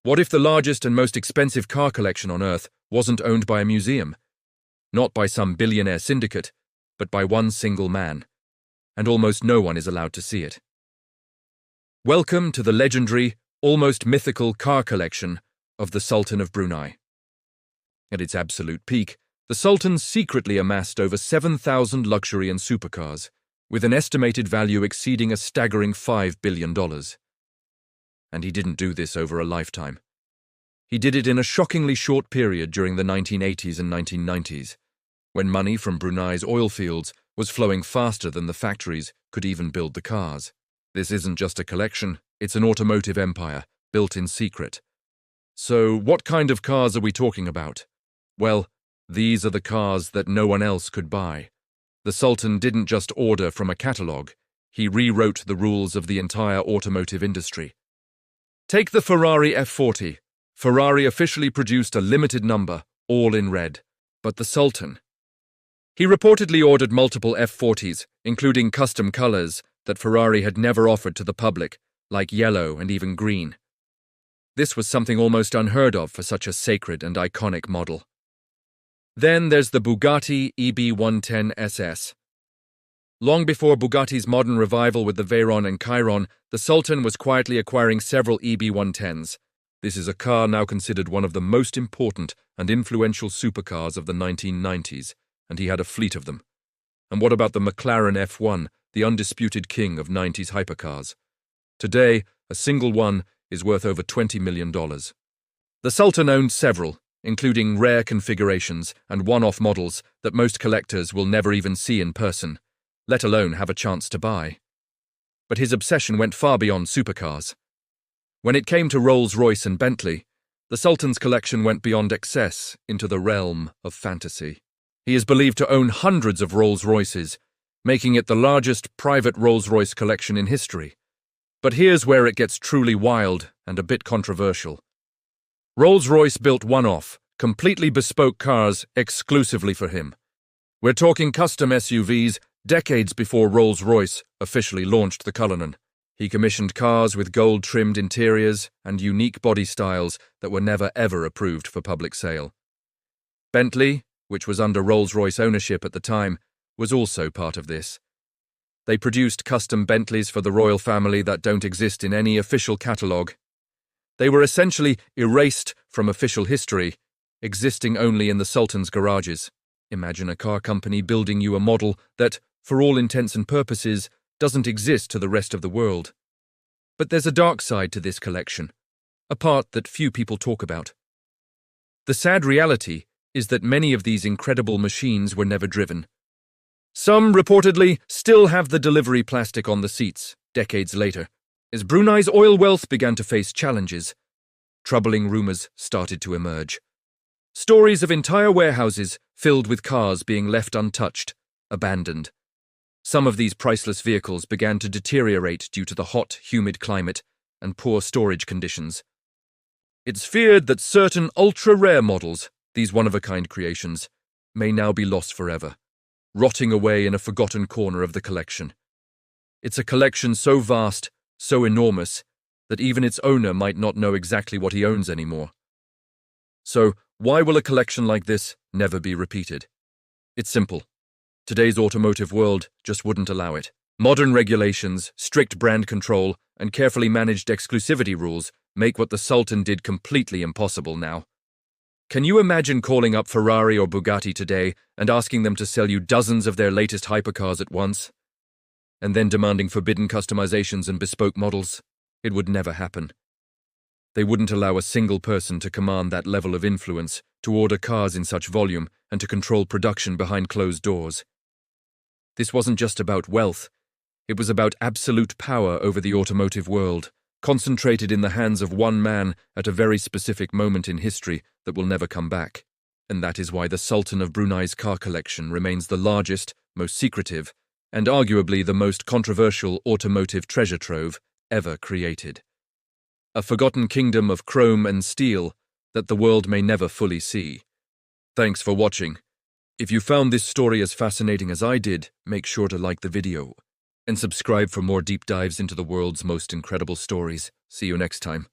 What if the largest and most expensive car collection on Earth wasn't owned by a museum? Not by some billionaire syndicate, but by one single man. And almost no one is allowed to see it. Welcome to the legendary, almost mythical car collection of the Sultan of Brunei. At its absolute peak, the Sultan secretly amassed over 7,000 luxury and supercars, with an estimated value exceeding a staggering $5 billion. And he didn't do this over a lifetime. He did it in a shockingly short period during the 1980s and 1990s, when money from Brunei's oil fields was flowing faster than the factories could even build the cars. This isn't just a collection, it's an automotive empire, built in secret. So what kind of cars are we talking about? Well, these are the cars that no one else could buy. The Sultan didn't just order from a catalogue, he rewrote the rules of the entire automotive industry. Take the Ferrari F40. Ferrari officially produced a limited number, all in red. But the Sultan? He reportedly ordered multiple F40s, including custom colors that Ferrari had never offered to the public, like yellow and even green. This was something almost unheard of for such a sacred and iconic model. Then there's the Bugatti EB110 SS. Long before Bugatti's modern revival with the Veyron and Chiron, the Sultan was quietly acquiring several EB110s. This is a car now considered one of the most important and influential supercars of the 1990s, and he had a fleet of them. And what about the McLaren F1, the undisputed king of 90s hypercars? Today, a single one is worth over $20 million. The Sultan owned several, including rare configurations and one-off models that most collectors will never even see in person, let alone have a chance to buy. But his obsession went far beyond supercars. When it came to Rolls-Royce and Bentley, the Sultan's collection went beyond excess into the realm of fantasy. He is believed to own hundreds of Rolls-Royces, making it the largest private Rolls-Royce collection in history. But here's where it gets truly wild and a bit controversial. Rolls-Royce built one-off, completely bespoke cars exclusively for him. We're talking custom SUVs decades before Rolls-Royce officially launched the Cullinan. He commissioned cars with gold-trimmed interiors and unique body styles that were never ever approved for public sale. Bentley, which was under Rolls-Royce ownership at the time, was also part of this. They produced custom Bentleys for the royal family that don't exist in any official catalogue. They were essentially erased from official history, existing only in the Sultan's garages. Imagine a car company building you a model that, for all intents and purposes, doesn't exist to the rest of the world. But there's a dark side to this collection, a part that few people talk about. The sad reality is that many of these incredible machines were never driven. Some, reportedly, still have the delivery plastic on the seats, decades later. As Brunei's oil wealth began to face challenges, troubling rumors started to emerge. Stories of entire warehouses filled with cars being left untouched, abandoned. Some of these priceless vehicles began to deteriorate due to the hot, humid climate and poor storage conditions. It's feared that certain ultra-rare models, these one-of-a-kind creations, may now be lost forever, rotting away in a forgotten corner of the collection. It's a collection so vast, so enormous, that even its owner might not know exactly what he owns anymore. So, why will a collection like this never be repeated? It's simple. Today's automotive world just wouldn't allow it. Modern regulations, strict brand control, and carefully managed exclusivity rules make what the Sultan did completely impossible now. Can you imagine calling up Ferrari or Bugatti today and asking them to sell you dozens of their latest hypercars at once? And then demanding forbidden customizations and bespoke models? It would never happen. They wouldn't allow a single person to command that level of influence, to order cars in such volume, and to control production behind closed doors. This wasn't just about wealth. It was about absolute power over the automotive world, concentrated in the hands of one man at a very specific moment in history that will never come back. And that is why the Sultan of Brunei's car collection remains the largest, most secretive, and arguably the most controversial automotive treasure trove ever created. A forgotten kingdom of chrome and steel that the world may never fully see. Thanks for watching. If you found this story as fascinating as I did, make sure to like the video and subscribe for more deep dives into the world's most incredible stories. See you next time.